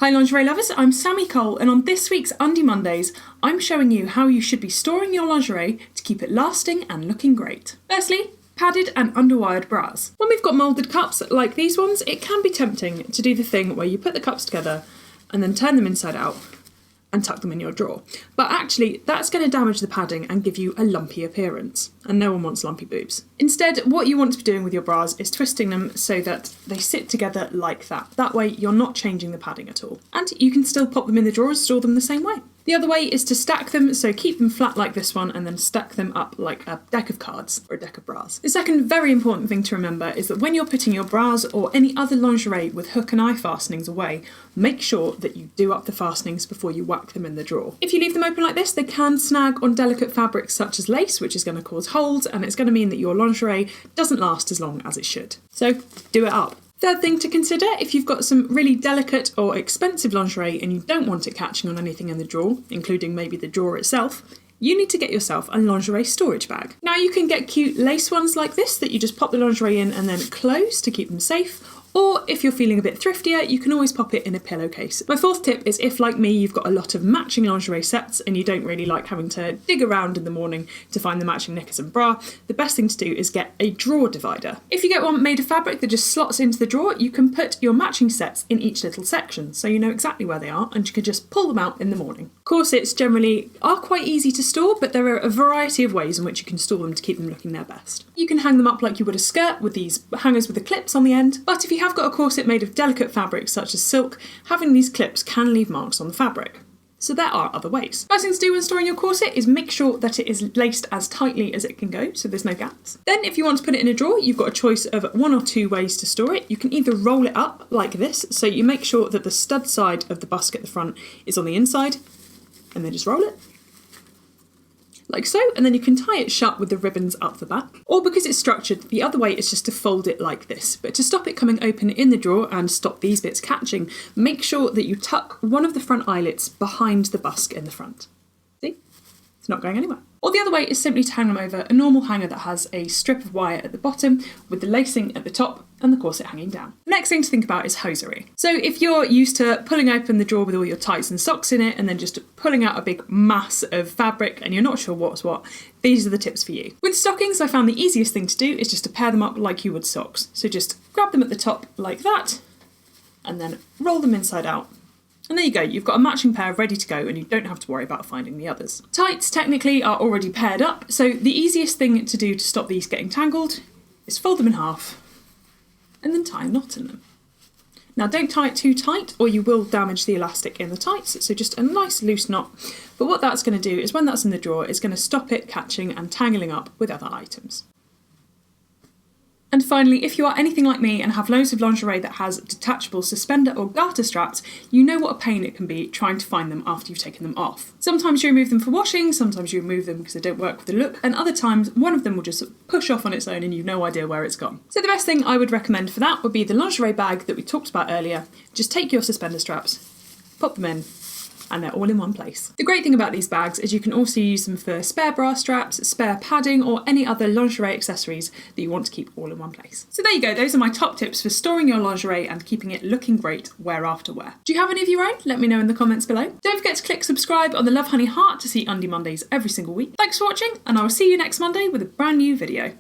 Hi lingerie lovers, I'm Sammi Cole, and on this week's Undie Mondays, I'm showing you how you should be storing your lingerie to keep it lasting and looking great. Firstly, padded and underwired bras. When we've got moulded cups like these ones, it can be tempting to do the thing where you put the cups together and then turn them inside out and tuck them in your drawer. But actually, that's going to damage the padding and give you a lumpy appearance. And no one wants lumpy boobs. Instead, what you want to be doing with your bras is twisting them so that they sit together like that. That way, you're not changing the padding at all. And you can still pop them in the drawer and store them the same way. The other way is to stack them, so keep them flat like this one and then stack them up like a deck of cards or a deck of bras. The second very important thing to remember is that when you're putting your bras or any other lingerie with hook and eye fastenings away, make sure that you do up the fastenings before you whack them in the drawer. If you leave them open like this, they can snag on delicate fabrics such as lace, which is going to cause holes, and it's going to mean that your lingerie doesn't last as long as it should. So do it up. Third thing to consider, if you've got some really delicate or expensive lingerie and you don't want it catching on anything in the drawer, including maybe the drawer itself, you need to get yourself a lingerie storage bag. Now you can get cute lace ones like this that you just pop the lingerie in and then close to keep them safe, or if you're feeling a bit thriftier, you can always pop it in a pillowcase. My fourth tip is if, like me, you've got a lot of matching lingerie sets and you don't really like having to dig around in the morning to find the matching knickers and bra, the best thing to do is get a drawer divider. If you get one made of fabric that just slots into the drawer, you can put your matching sets in each little section, so you know exactly where they are and you can just pull them out in the morning. Corsets generally are quite easy to store, but there are a variety of ways in which you can store them to keep them looking their best. You can hang them up like you would a skirt with these hangers with the clips on the end, but if you have got a corset made of delicate fabrics such as silk, having these clips can leave marks on the fabric. So there are other ways. First thing to do when storing your corset is make sure that it is laced as tightly as it can go, so there's no gaps. Then if you want to put it in a drawer, you've got a choice of one or two ways to store it. You can either roll it up like this, so you make sure that the stud side of the busk at the front is on the inside, and then just roll it. Like so, and then you can tie it shut with the ribbons up the back. Or because it's structured, the other way is just to fold it like this. But to stop it coming open in the drawer and stop these bits catching, make sure that you tuck one of the front eyelets behind the busk in the front. See? It's not going anywhere. Or the other way is simply to hang them over a normal hanger that has a strip of wire at the bottom with the lacing at the top and the corset hanging down. The next thing to think about is hosiery. So if you're used to pulling open the drawer with all your tights and socks in it and then just pulling out a big mass of fabric and you're not sure what's what, these are the tips for you. With stockings, I found the easiest thing to do is just to pair them up like you would socks. So just grab them at the top like that and then roll them inside out. And there you go, you've got a matching pair ready to go and you don't have to worry about finding the others. Tights technically are already paired up, so the easiest thing to do to stop these getting tangled is fold them in half and then tie a knot in them. Now don't tie it too tight or you will damage the elastic in the tights, so just a nice loose knot. But what that's going to do is when that's in the drawer, it's going to stop it catching and tangling up with other items. And finally, if you are anything like me and have loads of lingerie that has detachable suspender or garter straps, you know what a pain it can be trying to find them after you've taken them off. Sometimes you remove them for washing, sometimes you remove them because they don't work with the look, and other times one of them will just push off on its own and you've no idea where it's gone. So the best thing I would recommend for that would be the lingerie bag that we talked about earlier. Just take your suspender straps, pop them in, and they're all in one place. The great thing about these bags is you can also use them for spare bra straps, spare padding, or any other lingerie accessories that you want to keep all in one place. So there you go, those are my top tips for storing your lingerie and keeping it looking great wear after wear. Do you have any of your own? Let me know in the comments below. Don't forget to click subscribe on the Lovehoney heart to see Undie Mondays every single week. Thanks for watching, and I will see you next Monday with a brand new video.